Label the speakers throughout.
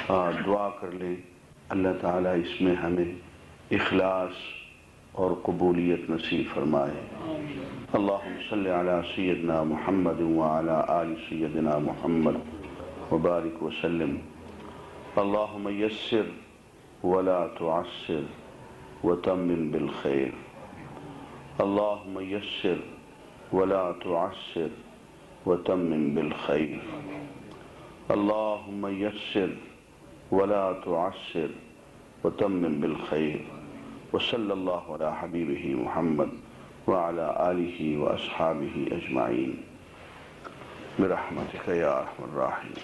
Speaker 1: دعا کر لیں، اللہ تعالیٰ اس میں ہمیں اخلاص اور قبولیت نصیب فرمائے۔ اللہم صلی علی سیدنا محمد وعلی آل سیدنا محمد وبارک وسلم۔ اللہم یسر ولا تعسر وتمم بالخیر۔ اللہم یسر ولا تعسر وتمم بالخیر۔ اللہم یسر ولا تعسر وتمم بالخیر۔ وصلی اللہ علی حبیبہ محمد وعلی آلہ واصحابہ اجمعین برحمتک یا ارحم الراحمین۔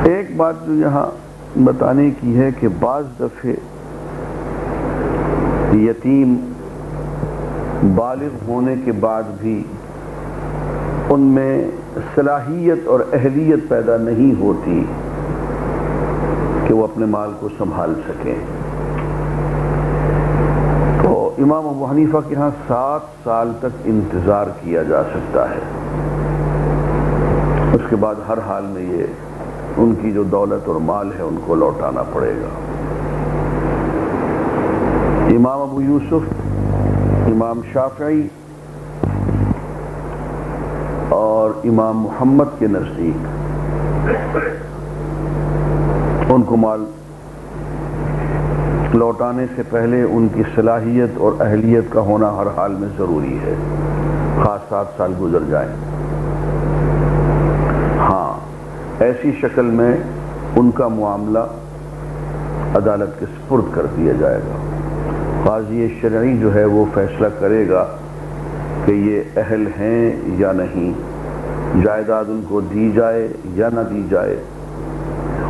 Speaker 1: ایک بات جو یہاں بتانے کی ہے کہ بعض دفعے یتیم بالغ ہونے کے بعد بھی ان میں صلاحیت اور اہلیت پیدا نہیں ہوتی کہ وہ اپنے مال کو سنبھال سکیں، تو امام ابو حنیفہ کے ہاں 7 سال تک انتظار کیا جا سکتا ہے۔ اس کے بعد ہر حال میں یہ ان کی جو دولت اور مال ہے ان کو لوٹانا پڑے گا۔ امام ابو یوسف، امام شافعی اور امام محمد کے نزدیک ان کو مال لوٹانے سے پہلے ان کی صلاحیت اور اہلیت کا ہونا ہر حال میں ضروری ہے، خاص 7 سال گزر جائیں۔ ہاں، ایسی شکل میں ان کا معاملہ عدالت کے سپرد کر دیا جائے گا۔ قاضی شرعی جو ہے وہ فیصلہ کرے گا کہ یہ اہل ہیں یا نہیں، جائیداد ان کو دی جائے یا نہ دی جائے،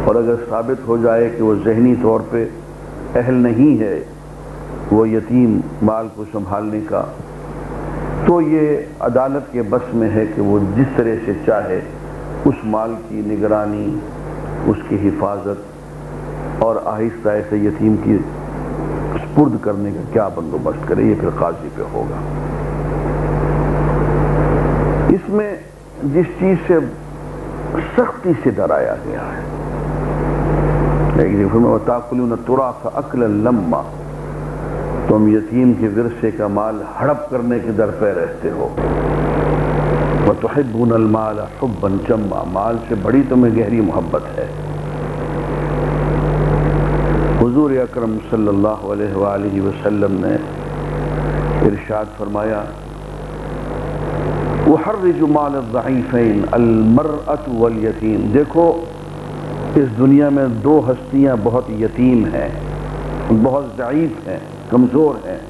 Speaker 1: اور اگر ثابت ہو جائے کہ وہ ذہنی طور پہ اہل نہیں ہے وہ یتیم مال کو سنبھالنے کا، تو یہ عدالت کے بس میں ہے کہ وہ جس طرح سے چاہے اس مال کی نگرانی، اس کی حفاظت اور آہستہ آہستہ یتیم کی سپرد کرنے کا کیا بندوبست کرے، یہ پھر قاضی پہ ہوگا۔ اس میں جس چیز سے سختی سے ڈرایا گیا ہے، وَتَأْكُلُونَ التُّرَاثَ أَكْلًا لَمًّا، تم یتیم کے ورثے کا مال ہڑپ کرنے کے در پہ رہتے ہو۔ وَتُحِبُّونَ الْمَالَ حُبًّا جَمًّا، مال سے بڑی تمہیں گہری محبت ہے۔ حضور اکرم صلی اللہ علیہ وآلہ وسلم نے ارشاد فرمایا وَحَرِّجُ مَالَ الضَّعِيفَيْنِ الْمَرْأَةُ وَالْيَتِيمُ، دیکھو اس دنیا میں 2 ہستیاں بہت یتیم ہیں، بہت ضعیف ہیں، کمزور ہیں،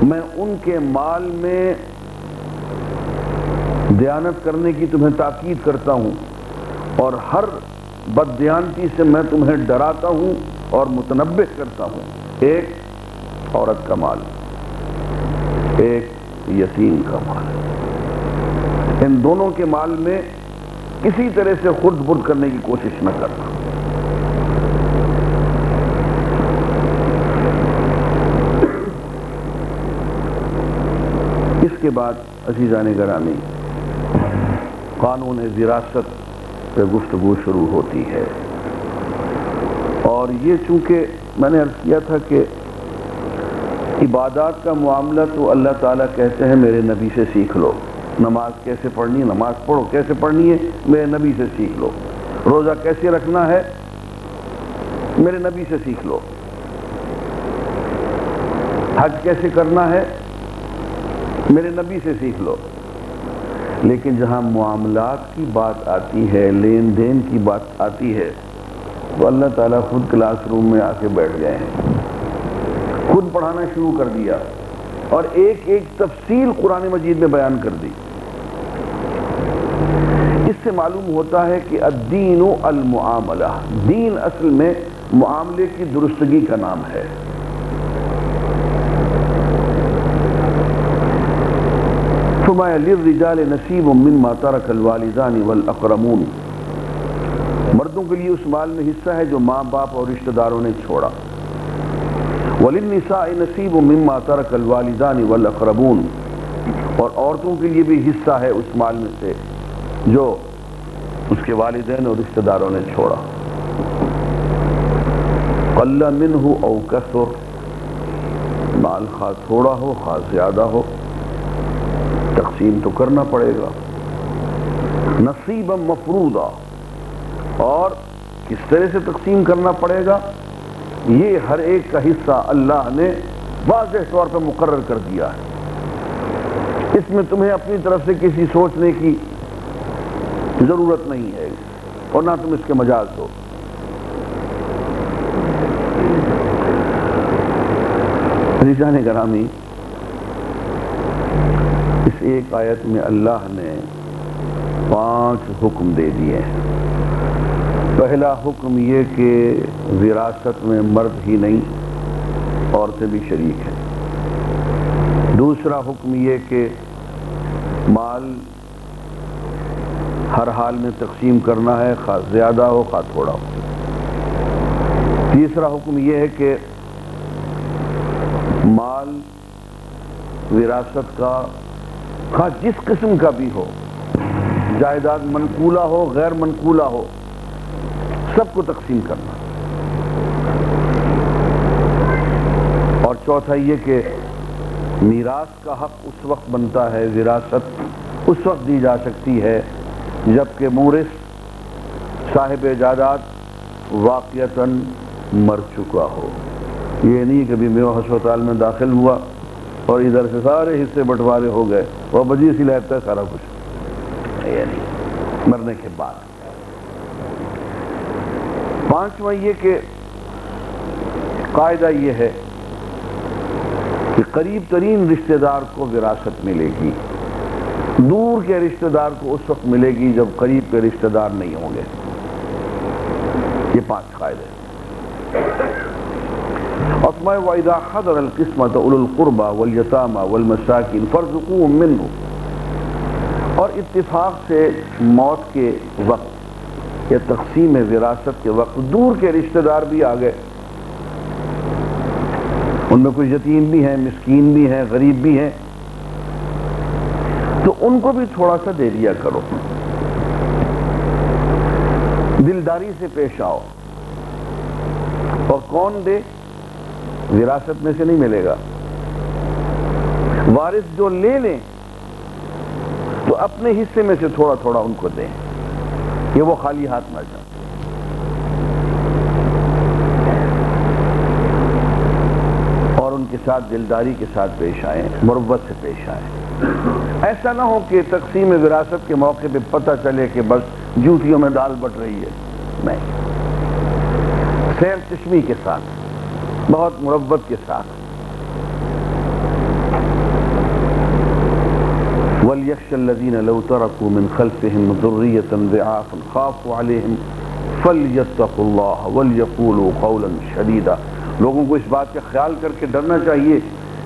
Speaker 1: میں ان کے مال میں دیانت کرنے کی تمہیں تاکید کرتا ہوں، اور ہر بددیانتی سے میں تمہیں ڈراتا ہوں اور متنبہ کرتا ہوں۔ ایک عورت کا مال، ایک یتیم کا مال، ان دونوں کے مال میں کسی طرح سے خرد برد کرنے کی کوشش نہ کرنا۔ اس کے بعد عزیزان گرامی قانون وراثت پہ گفتگو شروع ہوتی ہے، اور یہ چونکہ میں نے عرض کیا تھا کہ عبادات کا معاملہ تو اللہ تعالیٰ کہتے ہیں میرے نبی سے سیکھ لو، نماز کیسے پڑھنی ہے، نماز پڑھو، کیسے پڑھنی ہے میرے نبی سے سیکھ لو، روزہ کیسے رکھنا ہے میرے نبی سے سیکھ لو، حج کیسے کرنا ہے میرے نبی سے سیکھ لو۔ لیکن جہاں معاملات کی بات آتی ہے، لین دین کی بات آتی ہے، تو اللہ تعالیٰ خود کلاس روم میں آ کے بیٹھ گئے ہیں، خود پڑھانا شروع کر دیا، اور ایک ایک تفصیل قرآن مجید میں بیان کر دی۔ اس سے معلوم ہوتا ہے کہ الدین المعاملہ، دین اصل میں معاملے کی درستگی کا نام ہے۔ فرمایا للرجال نصیب مما ترک الوالدان والاقربون، مردوں کے لیے اس مال میں حصہ ہے جو ماں باپ اور رشتہ داروں نے چھوڑا۔ وللنساء نصیب مما ترک الوالدان والاقربون، اور عورتوں کے لیے بھی حصہ ہے اس مال میں سے جو اس کے والدین اور رشتہ داروں نے چھوڑا. قل منہ او کثر، مال خواہ تھوڑا ہو خواہ زیادہ ہو تقسیم تو کرنا پڑے گا. نصیبا مفروضا، اور کس طرح سے تقسیم کرنا پڑے گا یہ ہر ایک کا حصہ اللہ نے واضح طور پہ مقرر کر دیا ہے. اس میں تمہیں اپنی طرف سے کسی سوچنے کی ضرورت نہیں ہے اور نہ تم اس کے مجاز ہو. عزیزان گرامی، اس ایک آیت میں اللہ نے 5 حکم دے دیے ہیں. پہلا حکم یہ کہ وراثت میں مرد ہی نہیں عورتیں بھی شریک ہیں. دوسرا حکم یہ کہ مال ہر حال میں تقسیم کرنا ہے، خواہ زیادہ ہو خواہ تھوڑا ہو. تیسرا حکم یہ ہے کہ مال وراثت کا خواہ جس قسم کا بھی ہو، جائیداد منقولہ ہو غیر منقولہ ہو، سب کو تقسیم کرنا. اور چوتھا یہ کہ میراث کا حق اس وقت بنتا ہے، وراثت اس وقت دی جا سکتی ہے جبکہ مورث صاحب جائیداد واقعتاً مر چکا ہو. یہ نہیں کبھی میں ہسپتال میں داخل ہوا اور ادھر سے سارے حصے بٹوارے ہو گئے وہ بجی سی لہتا ہے سارا کچھ، یہ نہیں، مرنے کے بعد. پانچواں یہ کہ قاعدہ یہ ہے کہ قریب ترین رشتہ دار کو وراثت ملے گی، دور کے رشتہ دار کو اس وقت ملے گی جب قریب کے رشتہ دار نہیں ہوں گے. یہ 5 قاعدے. اسماء وَإِذَا حَضَرَ الْقِسْمَةَ أُولُو الْقُرْبَى وَالْيَتَامَى وَالْمَسَاكِينَ فَارْزُقُوهُم مِّنْهُ. اور اتفاق سے موت کے وقت یا تقسیم وراثت کے وقت دور کے رشتہ دار بھی آ گئے، ان میں کچھ یتیم بھی ہیں، مسکین بھی ہیں، غریب بھی ہیں، تو ان کو بھی تھوڑا سا دے دیا کرو. دلداری سے پیش آؤ. اور کون دے؟ وراثت میں سے نہیں ملے گا. وارث جو لے لیں تو اپنے حصے میں سے تھوڑا تھوڑا ان کو دیں کہ وہ خالی ہاتھ نہ جائیں. اور ان کے ساتھ دلداری کے ساتھ پیش آئیں، مروت سے پیش آئیں. ایسا نہ ہو کہ تقسیم وراثت کے موقع پہ پتہ چلے کہ بس جوتیوں میں دال بٹ رہی ہے. نہیں، خیر چشمی کے ساتھ، بہت مروت کے ساتھ. وَلْيَخْشَ الَّذِينَ لَوْ تَرَكُوا مِنْ خَلْفِهِمْ ذُرِّيَّةً ضِعَافًا خَافُوا عَلَيْهِمْ فَلْيَتَّقُوا اللَّهَ وَلْيَقُولُوا قَوْلًا شَدِيدًا. لوگوں کو اس بات کا خیال کر کے ڈرنا چاہیے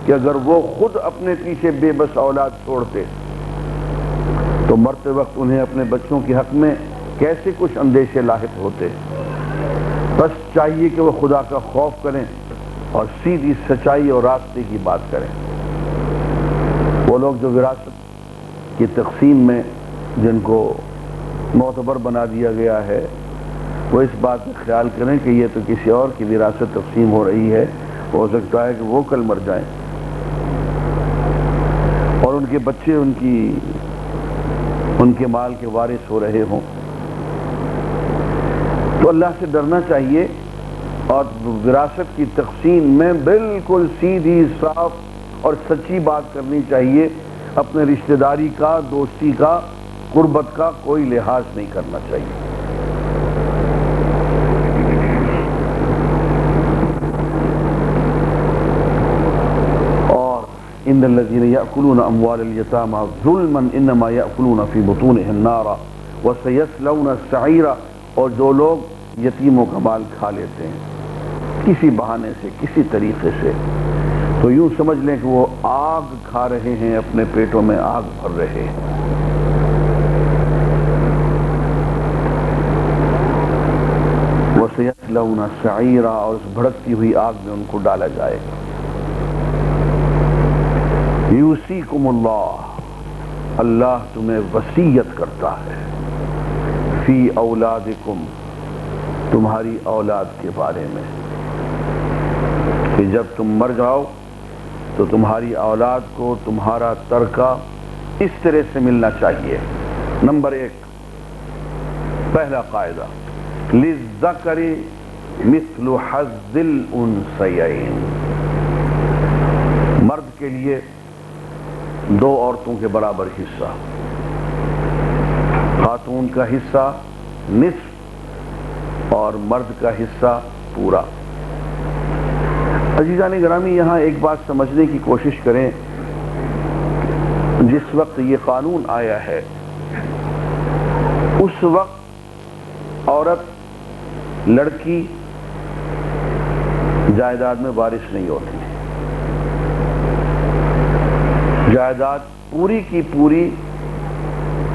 Speaker 1: کہ اگر وہ خود اپنے پیچھے بے بس اولاد چھوڑتے تو مرتے وقت انہیں اپنے بچوں کے حق میں کیسے کچھ اندیشے لاحق ہوتے. بس چاہیے کہ وہ خدا کا خوف کریں اور سیدھی سچائی اور راستے کی بات کریں. وہ لوگ جو وراثت کی تقسیم میں جن کو معتبر بنا دیا گیا ہے وہ اس بات کا خیال کریں کہ یہ تو کسی اور کی وراثت تقسیم ہو رہی ہے، ہو سکتا ہے کہ وہ کل مر جائیں اور ان کے بچے ان کے مال کے وارث ہو رہے ہوں. تو اللہ سے ڈرنا چاہیے اور وراثت کی تقسیم میں بالکل سیدھی صاف اور سچی بات کرنی چاہیے. اپنے رشتہ داری کا، دوستی کا، قربت کا کوئی لحاظ نہیں کرنا چاہیے. اور ان الذين يأكلون اموال اليتامى ظلما انما يأكلون في بطونهم نارا وسيصلون سعيرا. اور جو لوگ یتیموں کا مال کھا لیتے ہیں کسی بہانے سے، کسی طریقے سے، تو یوں سمجھ لیں کہ وہ آگ کھا رہے ہیں، اپنے پیٹوں میں آگ بھر رہے ہیں. وَسَيَصْلَوْنَ سَعِيرًا. اور اس بھڑکتی ہوئی آگ میں ان کو ڈالا جائے گا. یوصیکم اللہ، اللہ تمہیں وصیت کرتا ہے. فی اولادکم، تمہاری اولاد کے بارے میں، کہ جب تم مر جاؤ تو تمہاری اولاد کو تمہارا ترکہ اس طرح سے ملنا چاہیے۔ نمبر 1، پہلا قاعدہ، للذکر مثل حظ الانثیین، مرد کے لیے 2 عورتوں کے برابر حصہ، خاتون کا حصہ نصف اور مرد کا حصہ پورا۔ عزیزان گرامی، یہاں ایک بات سمجھنے کی کوشش کریں، جس وقت یہ قانون آیا ہے اس وقت عورت، لڑکی جائیداد میں وارث نہیں ہوتی، جائیداد پوری کی پوری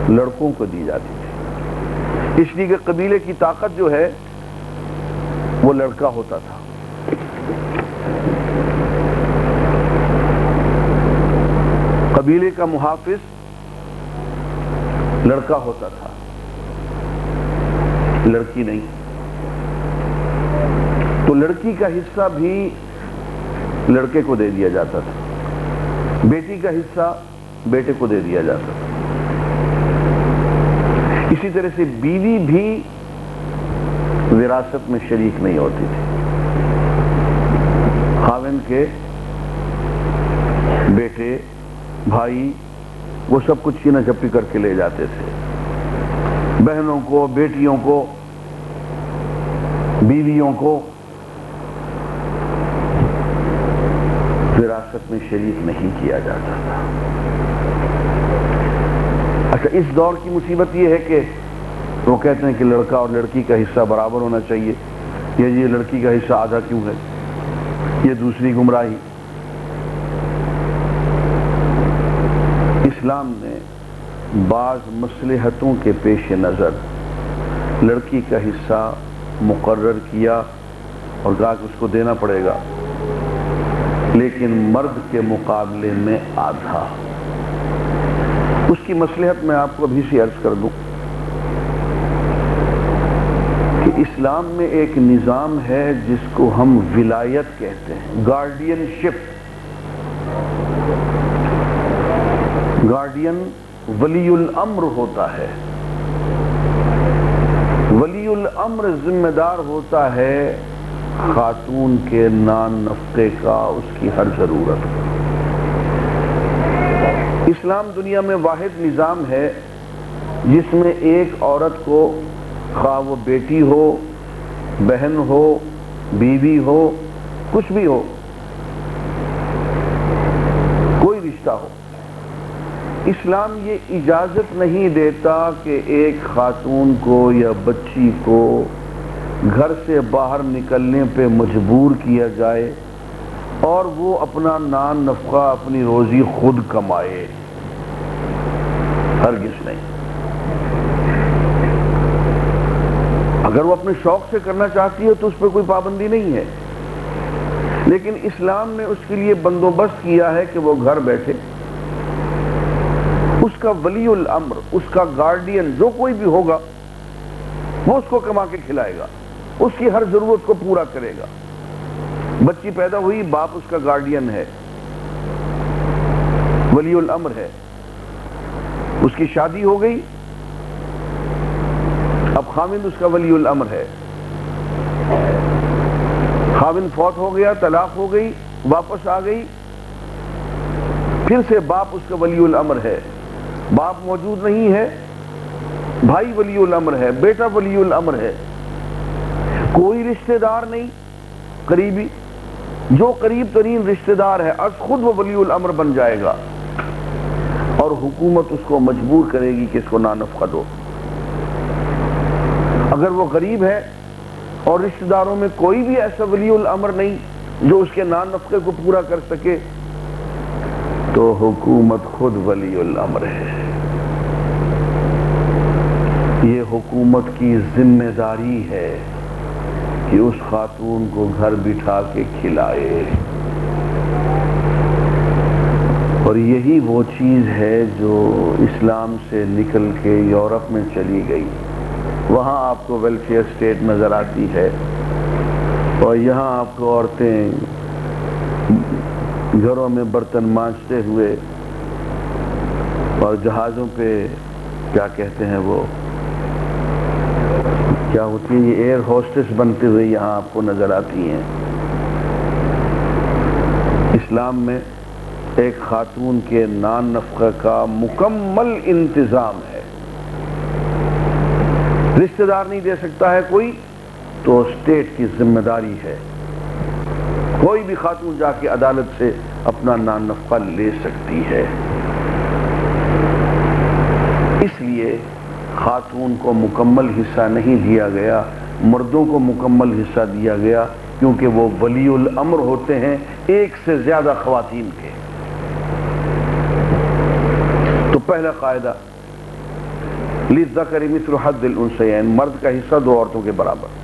Speaker 1: لڑکوں کو دی جاتی تھی، اس لیے کہ قبیلے کی طاقت جو ہے وہ لڑکا ہوتا تھا۔ قبیلے کا محافظ لڑکا ہوتا تھا، لڑکی نہیں۔ تو لڑکی کا حصہ بھی لڑکے کو دے دیا جاتا تھا، بیٹی کا حصہ بیٹے کو دے دیا جاتا تھا۔ اسی طرح سے بیوی بھی وراثت میں شریک نہیں ہوتی تھی، خاوند کے بیٹے، بھائی، وہ سب کچھ چھینا جھپٹی کر کے لے جاتے تھے، بہنوں کو، بیٹیوں کو، بیویوں کو وراثت میں شریک نہیں کیا جاتا تھا۔ اچھا، اس دور کی مصیبت یہ ہے کہ وہ کہتے ہیں کہ لڑکا اور لڑکی کا حصہ برابر ہونا چاہیے، یہ لڑکی کا حصہ آدھا کیوں ہے؟ یہ دوسری گمراہی۔ اسلام نے بعض مصلحتوں کے پیش نظر لڑکی کا حصہ مقرر کیا اور کہا کہ اس کو دینا پڑے گا، لیکن مرد کے مقابلے میں آدھا۔ اس کی مصلحت میں آپ کو ابھی سے عرض کر دوں کہ اسلام میں ایک نظام ہے جس کو ہم ولایت کہتے ہیں، گارڈین شپ۔ گارڈین ولی الامر ہوتا ہے، ولی الامر ذمہ دار ہوتا ہے خاتون کے نان نفقے کا، اس کی ہر ضرورت کا۔ اسلام دنیا میں واحد نظام ہے جس میں ایک عورت کو، خواہ وہ بیٹی ہو، بہن ہو، بیوی ہو، کچھ بھی ہو، کوئی رشتہ ہو، اسلام یہ اجازت نہیں دیتا کہ ایک خاتون کو یا بچی کو گھر سے باہر نکلنے پہ مجبور کیا جائے اور وہ اپنا نان نفقہ، اپنی روزی خود کمائے، ہرگز نہیں۔ اگر وہ اپنے شوق سے کرنا چاہتی ہے تو اس پہ کوئی پابندی نہیں ہے، لیکن اسلام نے اس کے لیے بندوبست کیا ہے کہ وہ گھر بیٹھے، اس کا ولی الامر، اس کا گارڈین جو کوئی بھی ہوگا، وہ اس کو کما کے کھلائے گا، اس کی ہر ضرورت کو پورا کرے گا۔ بچی پیدا ہوئی، باپ اس کا گارڈین ہے، ولی الامر ہے۔ اس کی شادی ہو گئی، اب خاوند اس کا ولی الامر ہے۔ خاوند فوت ہو گیا، طلاق ہو گئی، واپس آ گئی، پھر سے باپ اس کا ولی الامر ہے۔ باپ موجود نہیں ہے، بھائی ولی الامر ہے، بیٹا ولی الامر ہے۔ کوئی رشتہ دار نہیں قریبی، جو قریب ترین رشتہ دار ہے از خود وہ ولی الامر بن جائے گا، اور حکومت اس کو مجبور کرے گی کہ اس کو نان نفقہ دو۔ اگر وہ غریب ہے اور رشتہ داروں میں کوئی بھی ایسا ولی الامر نہیں جو اس کے نان نفقے کو پورا کر سکے، تو حکومت خود ولی الامر ہے۔ یہ حکومت کی ذمہ داری ہے کہ اس خاتون کو گھر بٹھا کے کھلائے، اور یہی وہ چیز ہے جو اسلام سے نکل کے یورپ میں چلی گئی۔ وہاں آپ کو ویلفیئر اسٹیٹ نظر آتی ہے، اور یہاں آپ کو عورتیں گھروں میں برتن مانجتے ہوئے اور جہازوں پہ کیا کہتے ہیں وہ کیا ہوتی ہے یہ ایئر ہوسٹس بنتے ہوئے یہاں آپ کو نظر آتی ہیں۔ اسلام میں ایک خاتون کے نان نفقہ کا مکمل انتظام ہے، رشتہ دار نہیں دے سکتا ہے کوئی تو اسٹیٹ کی ذمہ داری ہے، کوئی بھی خاتون جا کے عدالت سے اپنا نان نفقہ لے سکتی ہے۔ اس لیے خاتون کو مکمل حصہ نہیں دیا گیا، مردوں کو مکمل حصہ دیا گیا، کیونکہ وہ ولی الامر ہوتے ہیں ایک سے زیادہ خواتین کے۔ تو پہلا قاعدہ للذکر مثل حظ الانثیین، مرد کا حصہ دو عورتوں کے برابر۔